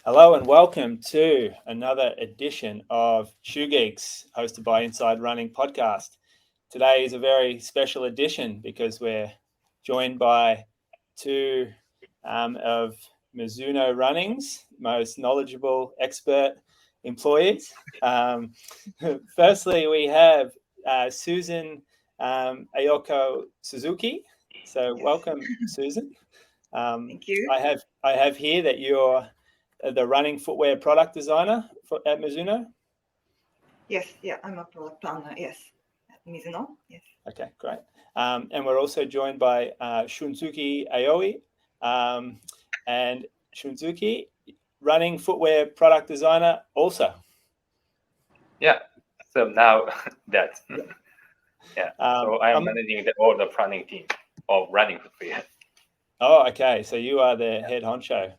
Hello and welcome to another edition of Shoe Geeks, hosted by Inside Running Podcast. Today is a very special edition because we're joined by two of Mizuno Running's most knowledgeable expert employees. Firstly, we have Susan Ayako Suzuki. So welcome, Susan. Thank you. I have here that you're the running footwear product designer at Mizuno? Yes, I'm a product planner, yes, at Mizuno, yes. Okay, great. And we're also joined by Shunsuke Aoi. And Shunsuke, running footwear product designer also. Yeah, so now that. So I'm managing all the planning team of running footwear. Oh, okay. So you are the head honcho.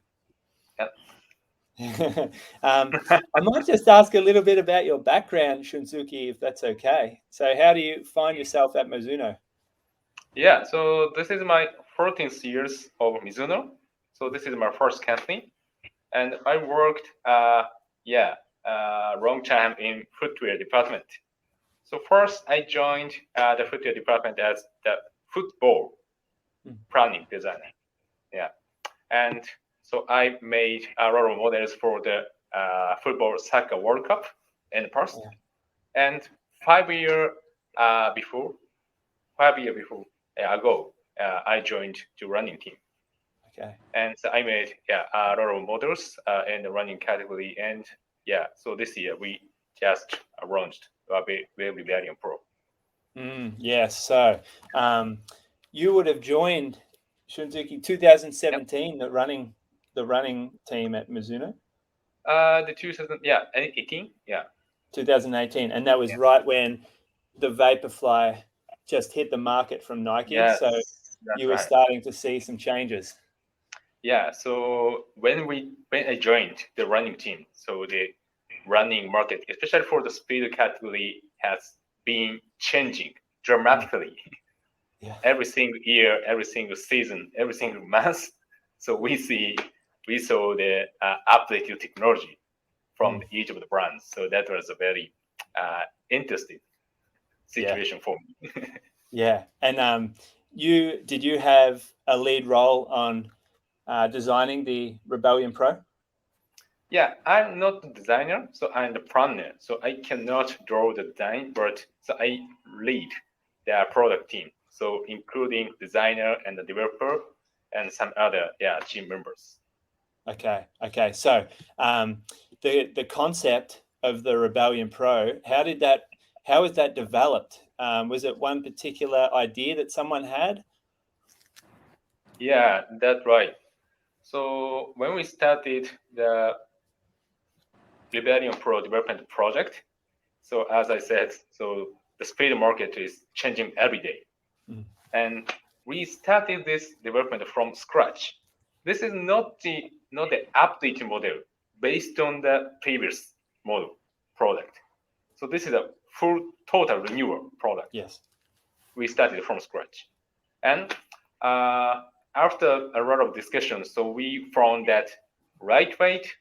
I might just ask a little bit about your background, Shunsuke, if that's okay. So how do you find yourself at Mizuno? Yeah, so this is my 14th years of Mizuno. So this is my first company. And I worked, long time in footwear department. So first I joined the footwear department as the football planning designer. Yeah, and so I made a lot of models for the football soccer World Cup in the past. Yeah. And 5 years before, I joined the running team. Okay. And so I made a lot of models in the running category. And so this year we just launched Rebellion Pro. Yes. So you would have joined Shunsuke 2017, the running team at Mizuno. The 2018. 2018, and that was right when the Vaporfly just hit the market from Nike. Yes, so you were starting to see some changes. Yeah. So when I joined the running team, so the running market, especially for the speed category, has been changing dramatically. Yeah. Every single year, every single season, every single month. So we saw the updated technology from each of the brands. So that was a very interesting situation for me. Yeah. And did you have a lead role on designing the Rebellion Pro? Yeah, I'm not the designer, so I'm the planner. So I cannot draw the design, but so I lead the product team. So including designer and the developer and some other team members. Okay. So the concept of the Rebellion Pro, how was that developed? Was it one particular idea that someone had? Yeah, that's right. So when we started the Rebellion Pro development project, so as I said, so the speed market is changing every day. And we started this development from scratch. This is not the updated model based on the previous model product. So this is a full total renewal product. Yes. We started from scratch. And after a lot of discussions, so we found that lightweight,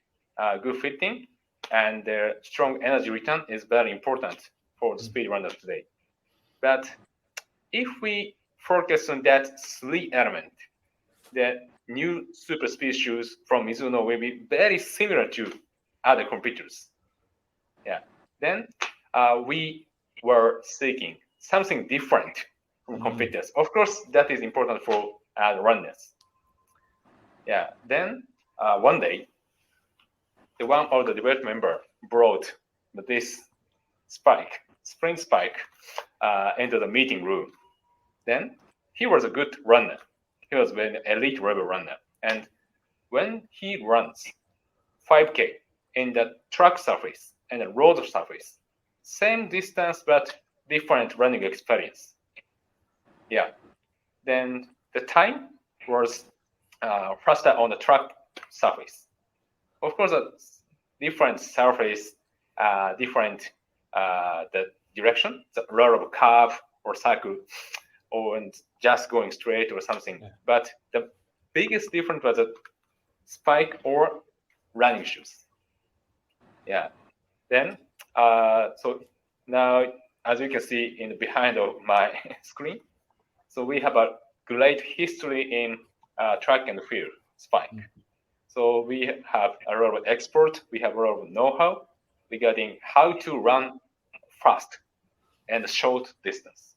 good fitting, and the strong energy return is very important for the speed runners today. But if we focus on that three element, the new super speed shoes from Mizuno will be very similar to other competitors. Yeah. Then we were seeking something different from competitors. Of course, that is important for runners. Yeah. Then one day, one of the development member brought this spring spike, into the meeting room. Then he was a good runner. He was an elite level runner. And when he runs 5K in the track surface and the road surface, same distance but different running experience. Yeah. Then the time was faster on the track surface. Of course, a different surface, different the direction, a lot of curve or circle, or just going straight or something. Yeah. But the biggest difference was a spike or running shoes. Yeah. Then, so now, as you can see in behind of my screen, so we have a great history in track and field spike. So we have a lot of expert, we have a lot of know-how regarding how to run fast and short distance.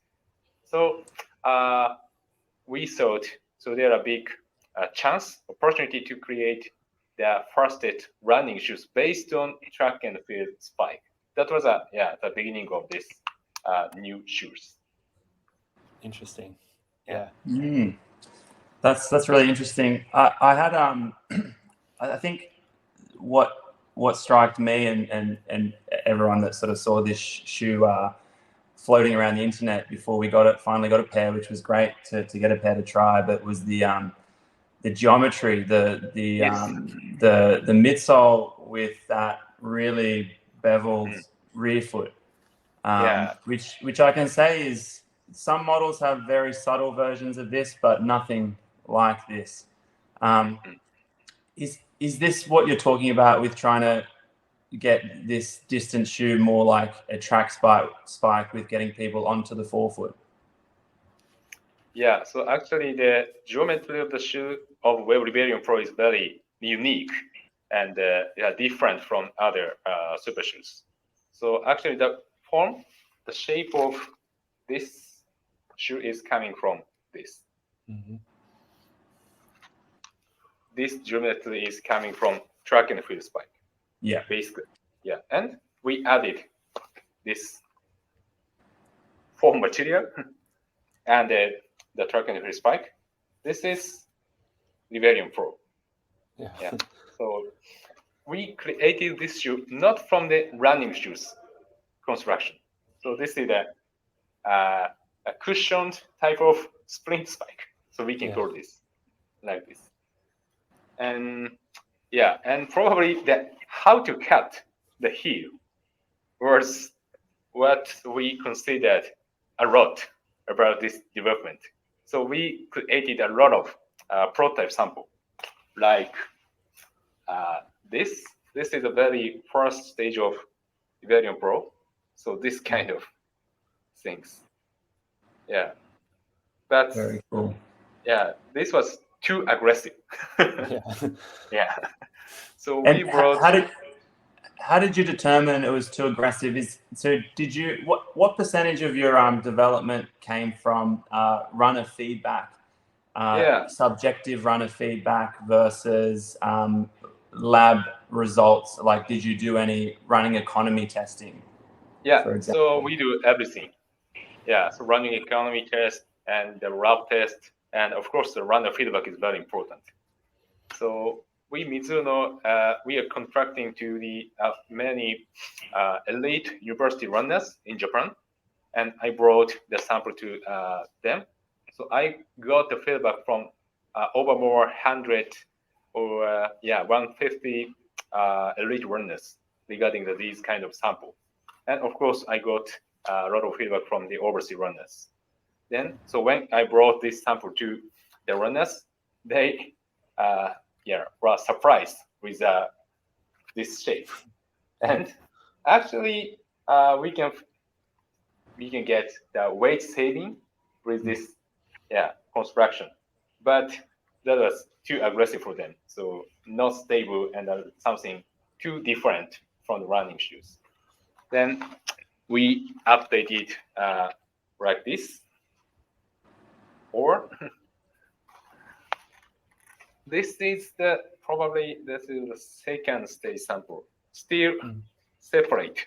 So we thought, so there are a big opportunity to create the fastest running shoes based on track and field spike. That was the beginning of this new shoes. Interesting. Yeah. That's really interesting. I had I think what struck me and everyone that sort of saw this shoe floating around the internet before we finally got a pair, which was great to get a pair to try, but was the geometry, the midsole with that really beveled rear foot, which I can say is some models have very subtle versions of this, but nothing like this. Is this what you're talking about with trying to get this distance shoe more like a track spike with getting people onto the forefoot? Yeah, so actually the geometry of the shoe of Web Rebellion Pro is very unique and different from other super shoes. So actually the form, the shape of this shoe is coming from this. This geometry is coming from track and field spike. Yeah. Basically. Yeah. And we added this foam material and the track and field spike. This is Rebellion Pro. Yeah. So we created this shoe not from the running shoes construction. So this is a cushioned type of spring spike. So we can call this like this. And and probably how to cut the heel was what we considered a lot about this development. So we created a lot of prototype sample, like this. This is the very first stage of Rebellion Pro. So this kind of things. Yeah. That's very cool. Yeah, this was too aggressive. Yeah. So and we brought. How did you determine it was too aggressive? Did you what percentage of your development came from runner feedback, subjective runner feedback versus lab results? Like, did you do any running economy testing? Yeah, so we do everything. Yeah, so running economy test and the lab test, and of course the runner feedback is very important. So we Mizuno, we are contracting to the many elite university runners in Japan, and I brought the sample to them. So I got the feedback from over more 100 or 150 elite runners regarding these kind of sample. And of course, I got a lot of feedback from the overseas runners. Then, so when I brought this sample to the runners, they were surprised with this shape. And actually, we can get the weight saving with this construction, but that was too aggressive for them. So not stable and something too different from the running shoes. Then we updated like this, or this is the second stage sample, still separate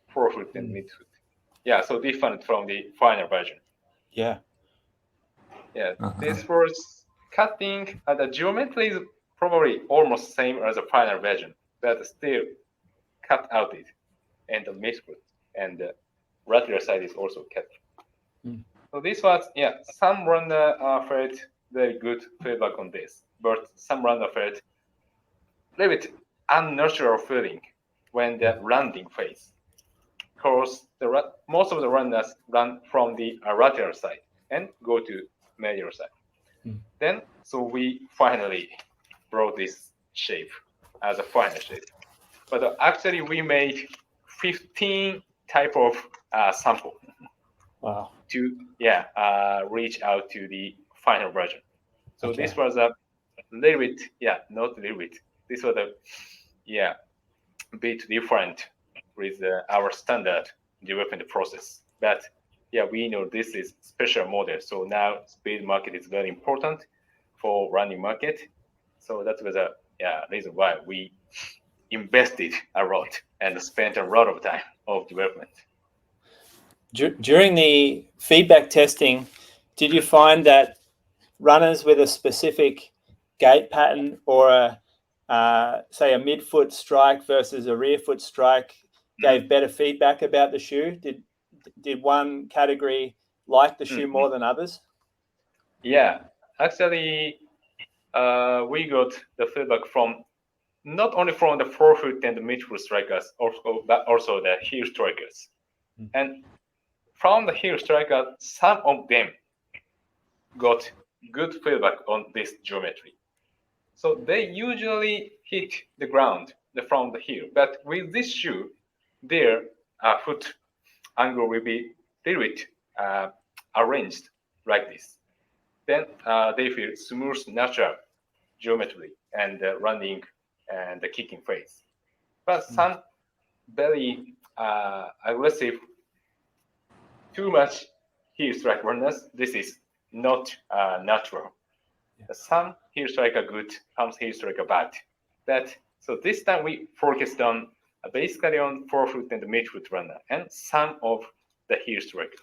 forefoot and midfoot. Yeah, so different from the final version. Yeah. Yeah, this was cutting. The geometry is probably almost same as the final version, but still cut out it, and the midfoot and the lateral side is also cut. So this was some runner felt very good feedback on this, but some runner felt a little bit unnatural feeling when the landing phase, because most of the runners run from the lateral side and go to medial side. Then, so we finally brought this shape as a final shape. But actually, we made 15 type of sample Wow. to reach out to the final version. So Okay. this was a little bit, not a little bit. This was a bit different with our standard development process. But we know this is special model. So now speed market is very important for running market. So that was a reason why we invested a lot and spent a lot of time of development. During the feedback testing, did you find that runners with a specific gait pattern or say a midfoot strike versus a rear foot strike gave better feedback about the shoe? Did one category like the shoe more than others? Yeah, actually, we got the feedback from not only from the forefoot and the midfoot strikers, but also the heel strikers. And from the heel strikers, some of them got good feedback on this geometry. So they usually hit the ground from the heel, but with this shoe, their foot angle will be a little bit arranged like this. Then they feel smooth, natural geometry and running and the kicking phase. But some very aggressive, too much heel strike runners, this is not natural. Some heel strike are good, some heel strike are bad. So this time we focused on basically on forefoot and midfoot runner and some of the heel strike.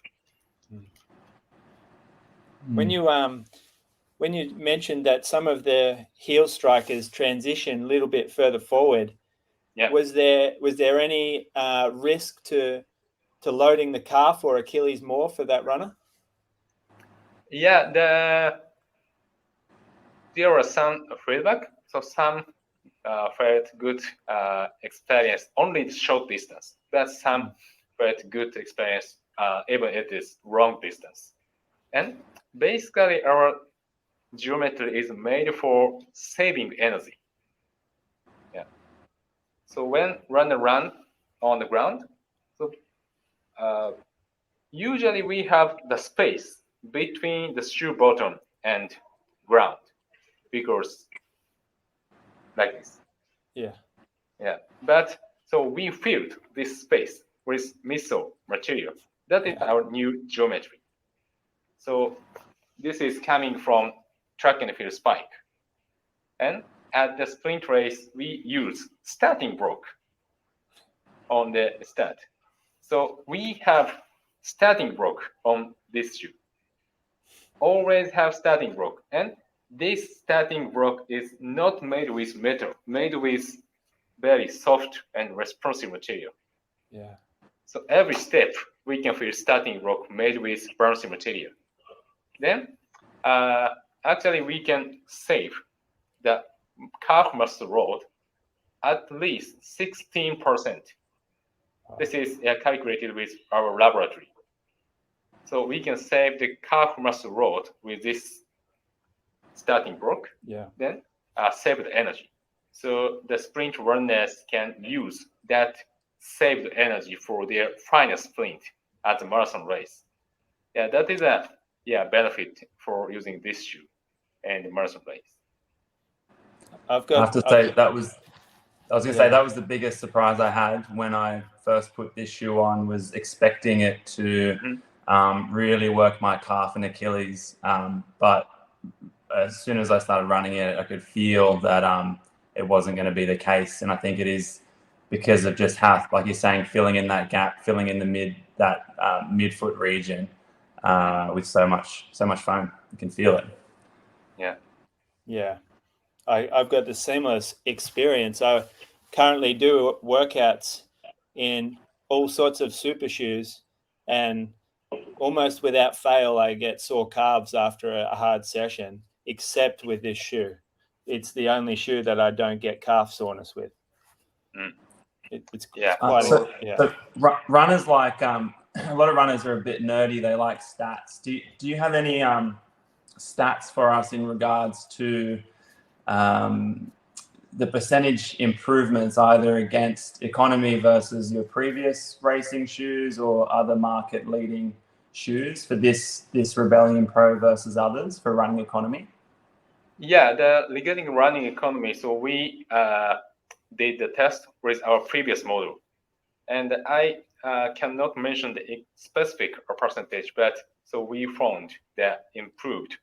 When you mentioned that some of the heel strikers transition a little bit further forward, was there any risk to loading the calf or Achilles more for that runner? Yeah, there was some feedback. So some felt good experience only the short distance, but some felt good experience even if it is long distance. And basically, our geometry is made for saving energy. Yeah. So when runner run on the ground, so usually we have the space between the shoe bottom and ground because like this. Yeah. But so we filled this space with Mizuno material. That is our new geometry. So this is coming from track and field spike. And at the sprint race, we use starting block on the start. So we have starting block on this shoe. Always have starting block. And this starting block is not made with metal, made with very soft and responsive material. Yeah. So every step we can feel starting block made with bouncy material. Then actually we can save the calf muscle load at least 16%. This is calculated with our laboratory. So we can save the calf muscle load with this starting block. Then save the energy. So the sprint runners can use that saved energy for their final sprint at the marathon race. Yeah, that is a benefit for using this shoe and the marathon race. I have to say that was the biggest surprise I had when I first put this shoe on, was expecting it to really work my calf and Achilles. But as soon as I started running it, I could feel that it wasn't going to be the case. And I think it is because of just how, like you're saying, filling in that gap, filling in the midfoot region with so much foam. You can feel it. Yeah. I've got the seamless experience. I currently do workouts in all sorts of super shoes, and almost without fail, I get sore calves after a hard session, except with this shoe. It's the only shoe that I don't get calf soreness with. It's quite so runners like a lot of runners are a bit nerdy. They like stats. Do you have any stats for us in regards to the percentage improvements either against economy versus your previous racing shoes or other market leading shoes for this Rebellion Pro versus others for running economy? Yeah, regarding running economy, so we did the test with our previous model, and I cannot mention the specific percentage, but so we found that improved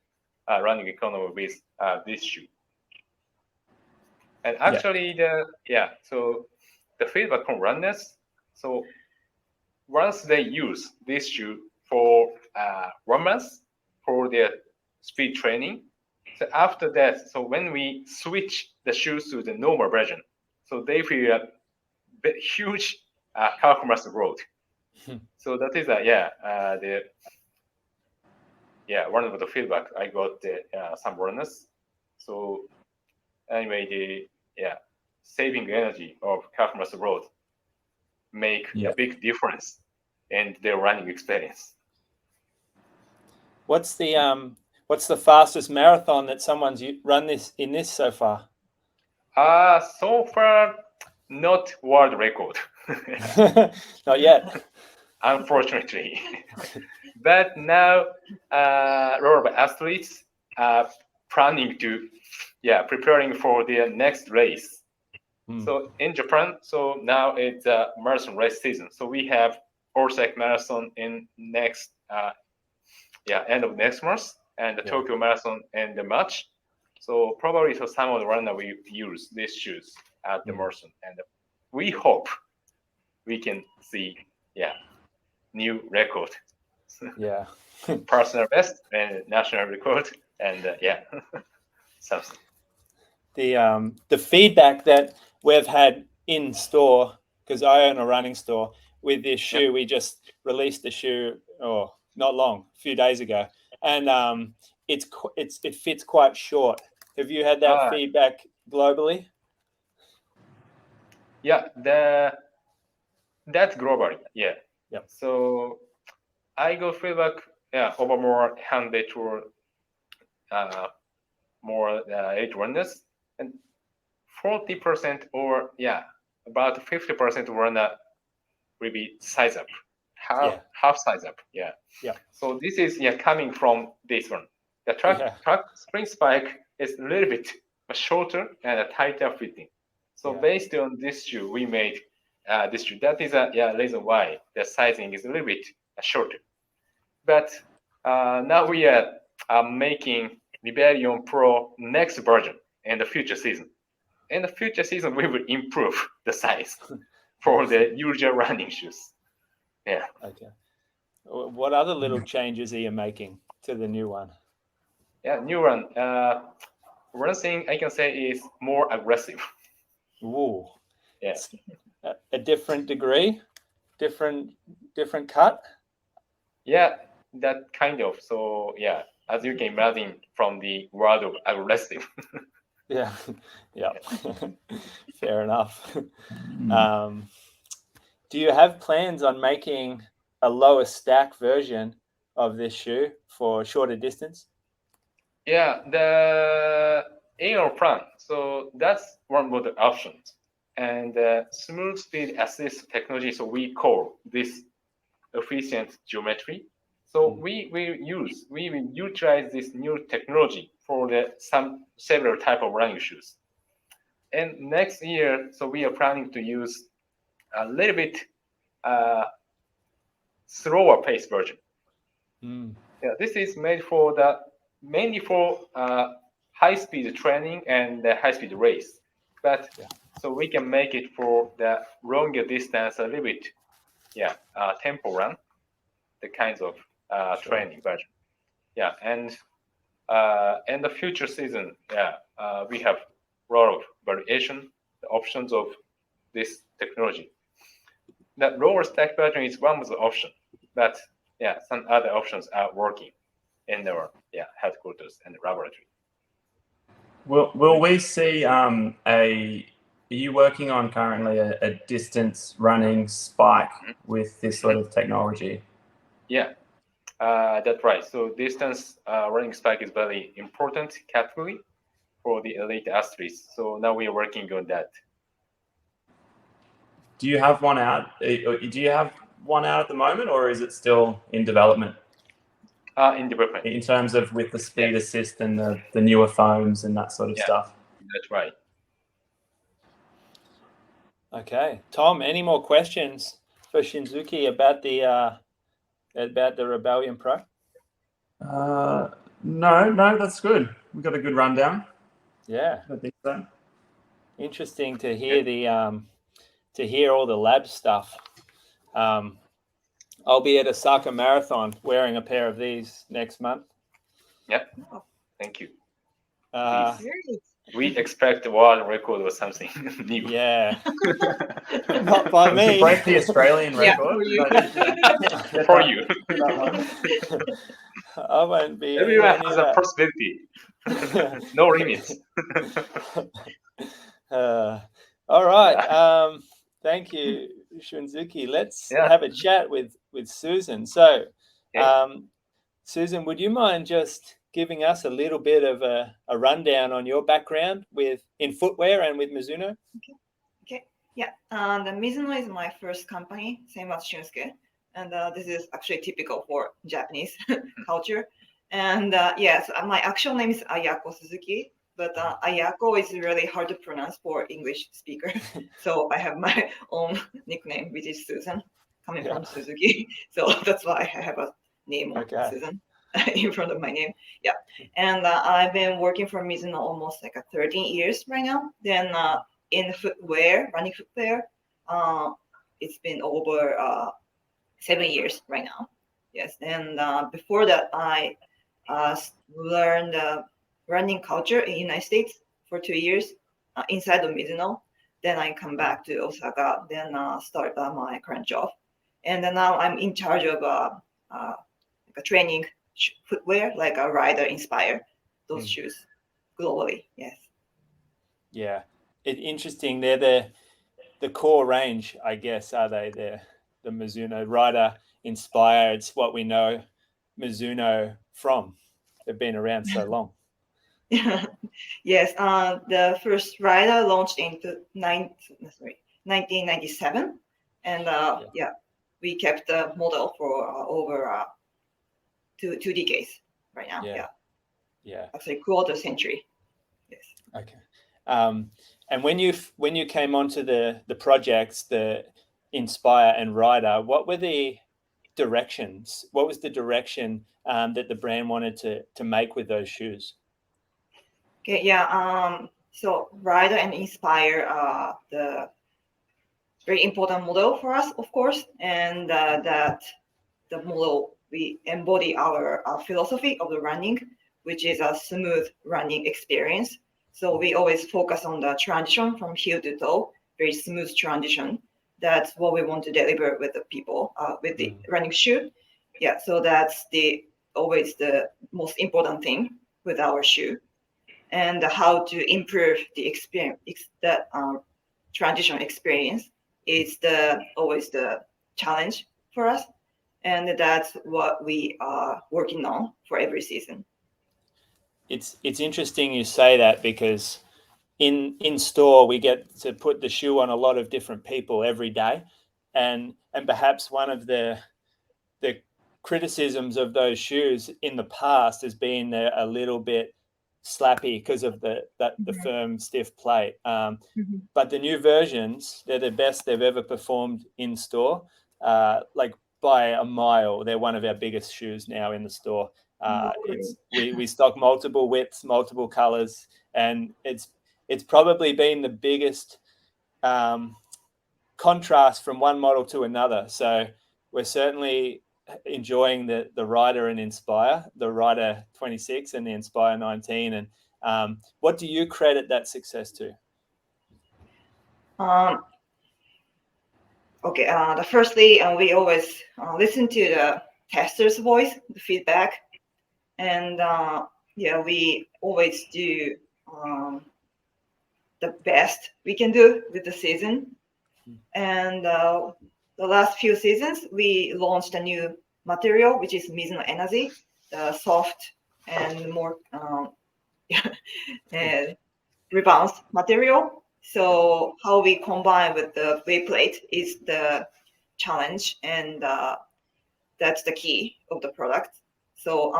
running economy with this shoe. And actually, so the feedback from runners, so once they use this shoe for 1 month for their speed training, so after that, so when we switch the shoes to the normal version, so they feel a huge performance growth. So that is one of the feedback I got some runners. So anyway, saving energy of performance growth make a big difference in their running experience. What's the fastest marathon that someone's run in this so far? So far, not world record. Not yet. Unfortunately. But now, a lot of athletes are planning to, preparing for their next race. So in Japan, so now it's a marathon race season. So we have Osaka Marathon in next, end of next month, and the Tokyo Marathon in the March. So probably so some of the runners will use these shoes at the marathon, and we hope we can see, new record. Yeah. Personal best and national record, and something. The feedback that we've had in store, because I own a running store, with this shoe, we just released the shoe not long, a few days ago, and it fits quite short. Have you had that feedback globally? Yeah, that's globally. Yeah. So I got feedback over more 100 or more 8 runners, and 40% or about 50% runner will be size up, half size up. Yeah. So this is coming from this one. The track spring spike is a little bit shorter and a tighter fitting. So based on this shoe, we made this shoe. That is a reason why the sizing is a little bit shorter. But now we are making Rebellion Pro next version in the future season. In the future season, we will improve the size for the usual running shoes. Yeah. Okay. What other little changes are you making to the new one? Yeah, new one. One thing I can say is more aggressive. Ooh. Yes. A different degree, different cut. Yeah, that kind of. So as you can imagine from the word of aggressive. Yeah. Fair enough. Do you have plans on making a lower stack version of this shoe for shorter distance? Yeah, the AR plan. So that's one of the options. And smooth speed assist technology. So we call this efficient geometry. So we will utilize this new technology for several type of running shoes. And next year, so we are planning to use a little bit slower pace version. Yeah, this is made for mainly for high speed training and high speed race. But so we can make it for the longer distance a little bit, tempo run, the kinds of training version. Yeah, and in the future season, we have a lot of variation, the options of this technology. The lower stack version is one of the options, but some other options are working in our headquarters and laboratory. Will we see are you working on currently a distance running spike with this sort of technology? Yeah, that's right. So distance running spike is very important category. for the elite athletes. So now we are working on that. Do you have one out? Do you have one out at the moment, or is it still in development? In development. In terms of with the speed assist and the newer foams and that sort of stuff. That's right. Okay, Tom. Any more questions for Shunsuke about the Rebellion Pro? No, that's good. We got a good rundown. Yeah, I think so. interesting to hear all the lab stuff. I'll be at Osaka Marathon wearing a pair of these next month. Yeah, thank you. We expect a world record or something new. Yeah, not by me. Break the Australian record. For you. I won't be. Everyone has a possibility. No limits. All right. Thank you, Shunsuke. Let's have a chat with Susan. So, Susan, would you mind just giving us a little bit of a rundown on your background in footwear and with Mizuno? Okay. Yeah. The Mizuno is my first company, same as Shunsuke. And this is actually typical for Japanese culture. And yes, my actual name is Ayako Suzuki, but Ayako is really hard to pronounce for English speakers. So I have my own nickname, which is Susan, coming from Suzuki. So that's why I have a name of Susan in front of my name. Yeah. And I've been working for Mizuno almost like 13 years right now. Then in footwear, running footwear, it's been over 7 years right now. Yes. And before that, I learned running culture in the United States for 2 years inside of Mizuno. Then I come back to Osaka, then start my current job. And then now I'm in charge of like a training footwear, like a rider inspire those shoes globally. Yes. Yeah. It's interesting. They're the core range, I guess, are they? They're the Mizuno rider inspire. It's what we know Mizuno from. They've been around so long. Yes, the first rider launched in 1997, and we kept the model for over two decades right now. Yeah. Actually, quarter century. Yes. Okay. And when you came onto the projects, the Inspire and Rider, what were the directions? What was the direction that the brand wanted to make with those shoes? Okay. Yeah. So Rider and Inspire are the very important model for us, of course, and that the model we embody our philosophy of the running, which is a smooth running experience. So we always focus on the transition from heel to toe, very smooth transition. That's what we want to deliver with the people, with the running shoe. Yeah, so that's always the most important thing with our shoe. And how to improve the experience, the transition experience is always the challenge for us. And that's what we are working on for every season. It's interesting you say that, because in store we get to put the shoe on a lot of different people every day, and perhaps one of the criticisms of those shoes in the past has been a little bit slappy because of the firm stiff plate. But the new versions, they're the best they've ever performed in store, like by a mile. They're one of our biggest shoes now in the store. We stock multiple widths, multiple colors, and it's probably been the biggest contrast from one model to another. So we're certainly enjoying the Rider and Inspire, the Rider 26 and the Inspire 19. And what do you credit that success to? Firstly, we always listen to the tester's voice, the feedback, and we always do the best we can do with the season. And the last few seasons, we launched a new material, which is Mizuno Energy, the soft and more rebound material. So how we combine with the weight plate is the challenge, and that's the key of the product. So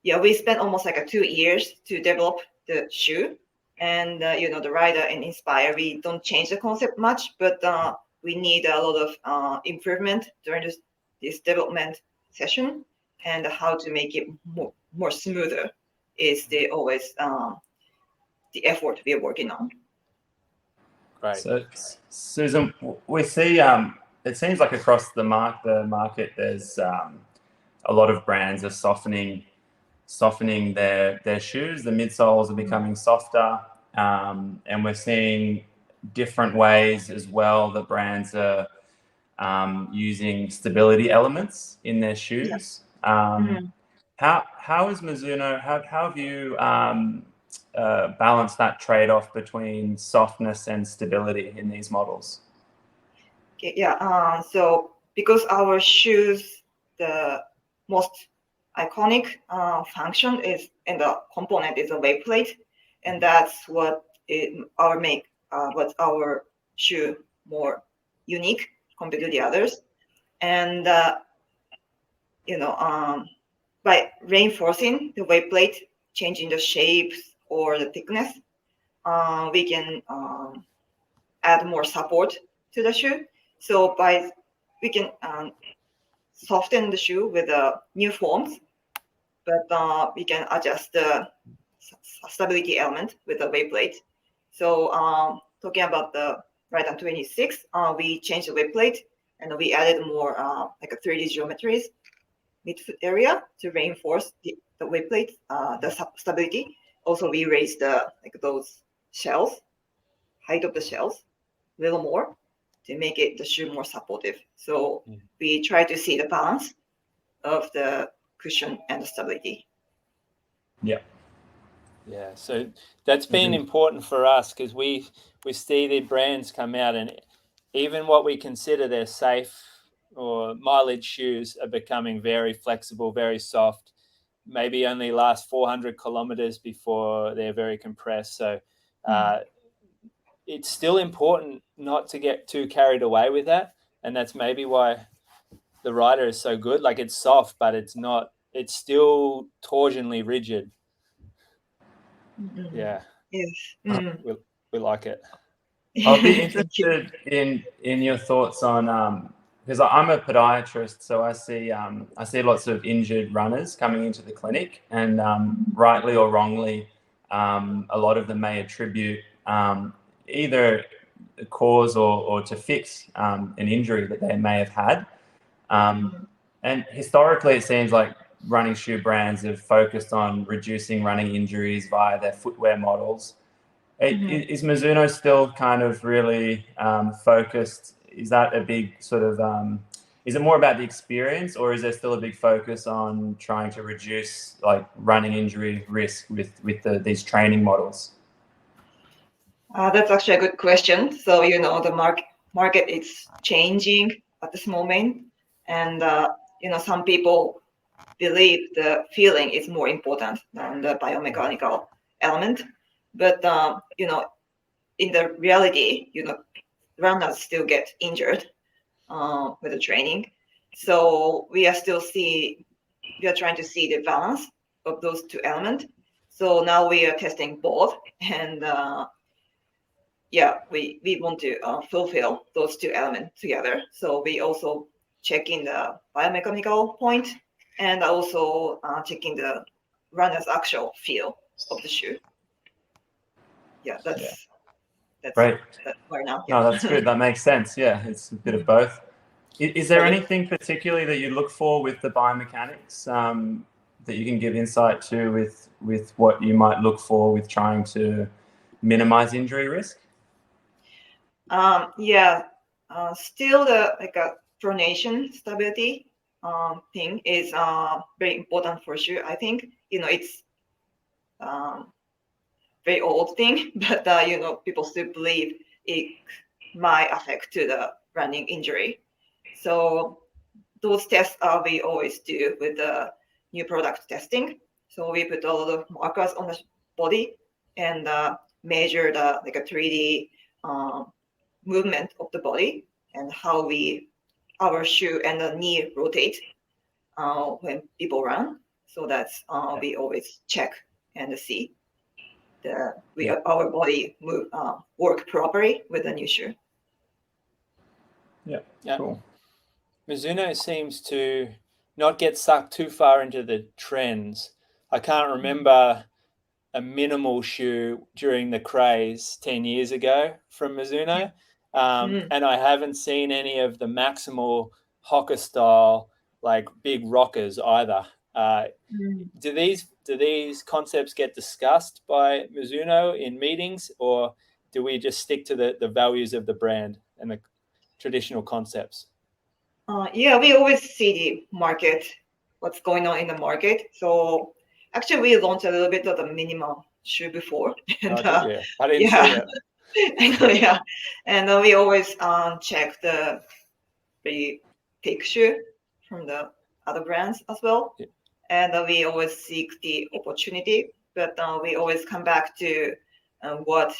we spent almost like 2 years to develop the shoe, and the rider and Inspire, we don't change the concept much, but we need a lot of improvement during this development session, and how to make it more smoother is always the effort we are working on. Great. So, Susan, we see it seems like across the market, there's a lot of brands are softening their shoes. The midsoles are becoming softer, and we're seeing different ways as well that brands are using stability elements in their shoes. How is Mizuno? How have you balanced that trade-off between softness and stability in these models? Okay, so because our shoes, the most iconic function is, and the component is a weight plate, and that's what what's our shoe more unique compared to the others. And by reinforcing the weight plate, changing the shapes or the thickness, we can add more support to the shoe. So we can soften the shoe with new forms, but we can adjust the stability element with the weight plate. So talking about the Ride 26, we changed the weight plate, and we added more like a 3D geometries midfoot area to reinforce the weight plate, the stability. Also, we raised those shells, height of the shells a little more to make the shoe more supportive. So we try to see the balance of the cushion and the stability. Yeah, so that's been important for us, because we see the brands come out, and even what we consider their safe or mileage shoes are becoming very flexible, very soft, maybe only last 400 kilometers before they're very compressed. So it's still important not to get too carried away with that, and that's maybe why the rider is so good. Like, it's soft, but it's still torsionally rigid. Yeah. Yes. We like it. I'll be interested in your thoughts on because I'm a podiatrist, so I see lots of injured runners coming into the clinic, and rightly or wrongly, a lot of them may attribute either a cause or to fix an injury that they may have had. And historically, it seems like running shoe brands have focused on reducing running injuries via their footwear models. Is Mizuno still kind of really focused? Is that a big sort of, is it more about the experience, or is there still a big focus on trying to reduce like running injury risk with these training models? That's actually a good question. So, the market is changing at this moment. And, some people believe the feeling is more important than the biomechanical element. But, in the reality, runners still get injured with the training. So we are trying to see the balance of those two elements. So now we are testing both, and we want to fulfill those two elements together. So we also checking the biomechanical point, and also checking the runner's actual feel of the shoe. That's great. Right now. No, that's good. That makes sense. Yeah, it's a bit of both. Is there anything particularly that you look for with the biomechanics that you can give insight to with what you might look for with trying to minimize injury risk? Still the pronation stability thing is very important for sure. I think it's very old thing, but people still believe it might affect to the running injury. So those tests we always do with the new product testing. So we put a lot of markers on the body and measure the like a 3D movement of the body and how our shoe and the knee rotate when people run. So that's we always check and see our body move work properly with the new shoe. Yeah. Cool. Mizuno seems to not get sucked too far into the trends. I can't remember a minimal shoe during the craze 10 years ago from Mizuno. And I haven't seen any of the maximal Hoka style, like big rockers either. Do these concepts get discussed by Mizuno in meetings, or do we just stick to the values of the brand and the traditional concepts? Yeah, we always see the market, what's going on in the market. So actually, we launched a little bit of the minimum shoe before. And, Yeah, I didn't see it. Yeah, and we always check the thick shoe from the other brands as well. Yeah. And we always seek the opportunity, but we always come back to what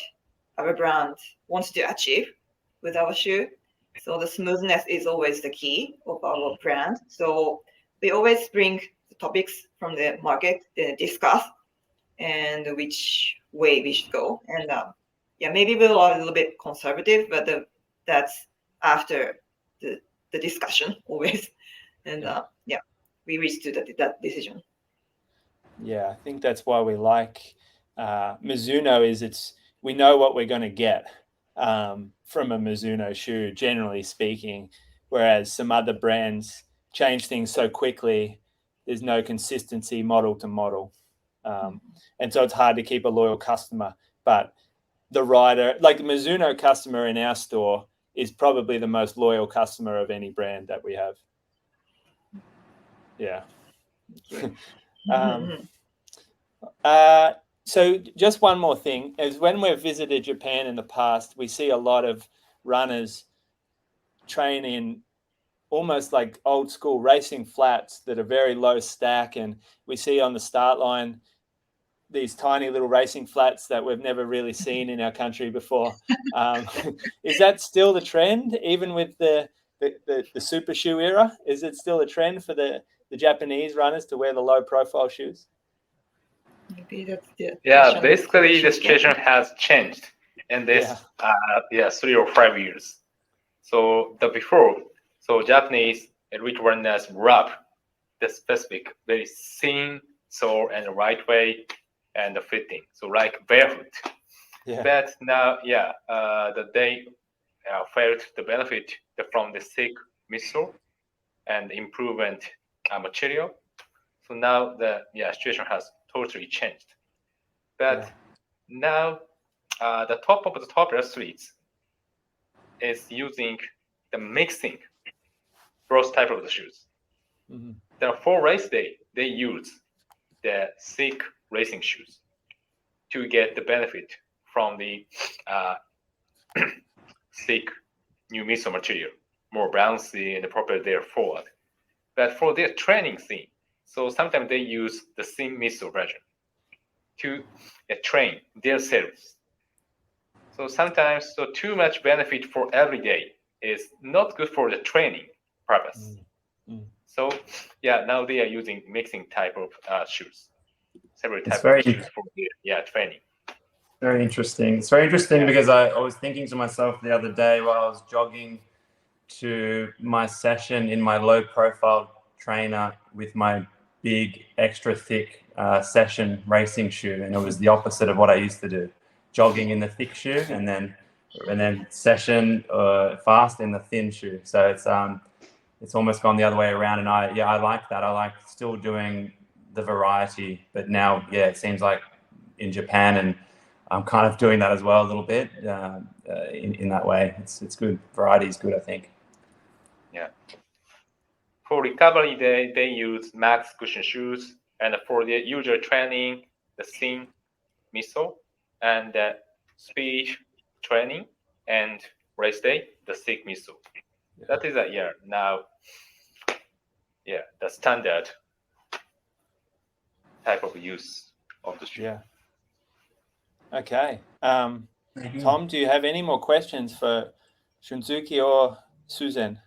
our brand wants to achieve with our shoe. So the smoothness is always the key of our brand. So we always bring the topics from the market to discuss and which way we should go. And maybe we are a little bit conservative, but that's after the discussion always. And we reached to that decision. Yeah, I think that's why we like Mizuno. We know what we're going to get from a Mizuno shoe, generally speaking, whereas some other brands change things so quickly. There's no consistency model to model, and so it's hard to keep a loyal customer. But the rider, like the Mizuno customer in our store, is probably the most loyal customer of any brand that we have. Yeah. So just one more thing is when we've visited Japan in the past, we see a lot of runners train in almost like old school racing flats that are very low stack. And we see on the start line these tiny little racing flats that we've never really seen in our country before. Is that still the trend, even with the super shoe era? Is it still a trend for the Japanese runners to wear the low profile shoes? Maybe that's the basically the situation has changed in this 3 or 5 years. So Japanese elite runners wrap the specific very thin sole and right way and the fitting, so like barefoot. But now they felt the benefit from the thick midsole and improvement material. So now the situation has totally changed. But now the top of the top athletes is using the mixing both type of the shoes. For race day, they use the thick racing shoes to get the benefit from the thick new midsole material, more bouncy and proper there forward. But for their training scene, so sometimes they use the thin midsole version to train themselves. So sometimes too much benefit for every day is not good for the training purpose. So now they are using mixing type of shoes, several types of shoes for training. Very interesting. It's very interesting because I was thinking to myself the other day while I was jogging to my session in my low profile trainer with my big extra thick session racing shoe, and it was the opposite of what I used to do, jogging in the thick shoe and then session fast in the thin shoe. So it's almost gone the other way around, and I like that. I like still doing the variety, but now it seems like in Japan, and I'm kind of doing that as well a little bit in that way. It's good. Variety is good, I think. Yeah. For recovery, they use max cushion shoes, and for the usual training, the thin midsole, and speed training and race day, the thick midsole. That is now the standard type of use of the shoe. Okay. Tom, do you have any more questions for Shunsuke or Susan?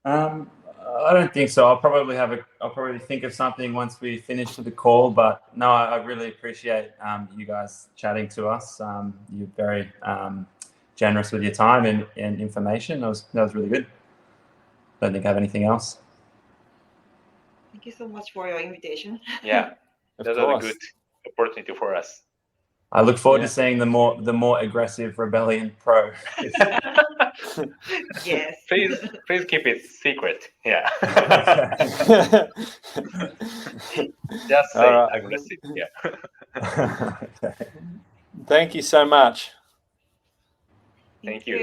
I don't think so. I'll probably think of something once we finish the call. But no, I really appreciate you guys chatting to us. You're very generous with your time and information. That was really good. Don't think I have anything else. Thank you so much for your invitation. Yeah, Of that was course. a good opportunity for us. I look forward to seeing the more aggressive Rebellion Pro. Yes. Please keep it secret. Yeah. Just say All right. aggressive. Yeah. Thank you so much. Thank you.